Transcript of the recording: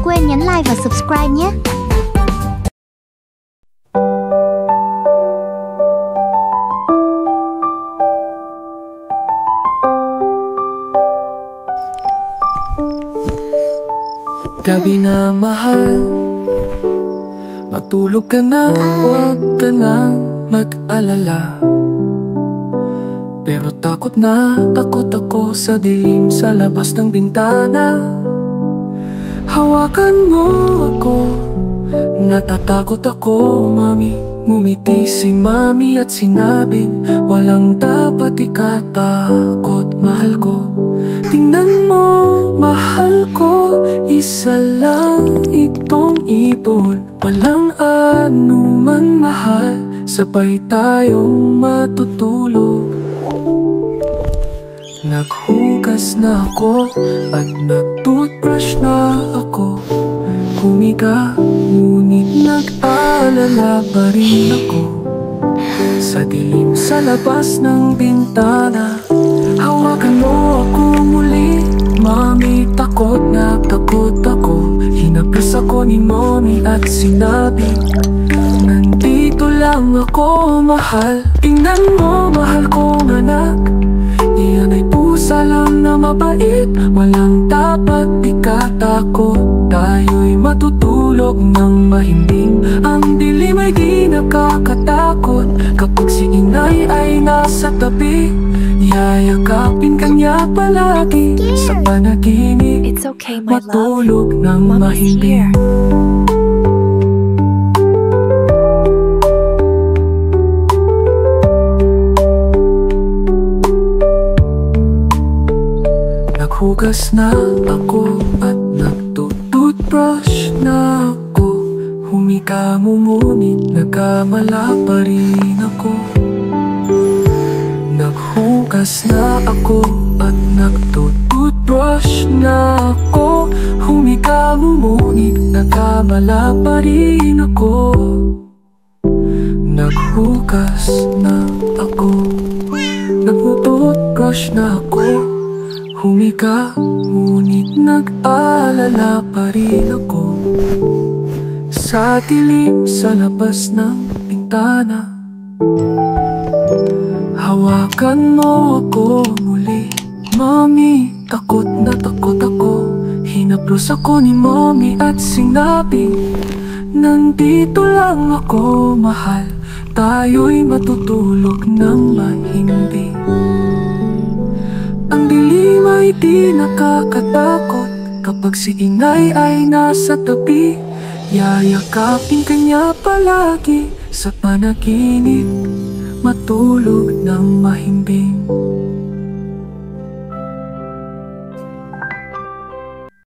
quên nhấn like và subscribe nhé. Gabi na mahal, matulog ka na, huwag ka na mag-alala. Pero takot ako sa dilim sa labas ng bintana. Hawakan mo ako, natatakot ako, mami. Ngumiti si mami at sinabing walang dapat ikatakot, mahal ko. Tingnan mo, mahal ko, isa lang itong ibon. Walang anuman mahal, sabay tayong matutulog. Naghugas na ako at nag-toothbrush na ako. Humiga, ngunit nag-aalala pa rin ako. Sa dilim sa labas ng bintana, hawakan mo ako muli, mami. Takot ako, hinapos ako ni mommy at sinabi, nandito lang ako, mahal. Tingnan mo, mahal kong anak, iyan ay pusa lang na mabait. Walang dapat ikatakot, tayo'y matutulog ng mahimbing. Ang dilim ay di nakakatakot kapag si inay ay nasa tabi. Yayakapin ka niya palagi sa panaginip. It's okay, my love. Matulog ng Mama's mahimbing. here. Naghugas na ako at nagtututbrush na ako. Humiga mo ngunit nagkamala pa rin ako. Naghugas na ako at nagtututbrush na ako. Humiga mo ngunit nagkamala pa rin ako. Naghugas na ako, nagtututbrush na ako. Humiga, ngunit nag-alala pa rin ako. Sa dilim sa labas ng bintana, hawakan mo ako muli, mami. Takot ako, hinaplos ako ni mommy at sinabi, nandito lang ako, mahal. Tayo'y matutulog ng mahimbing. Ang dilim ay di nakakatakot kapag si inay ay nasa tabi. Yayakapin ka niya palagi sa panaginip. Matulog ng mahimbing.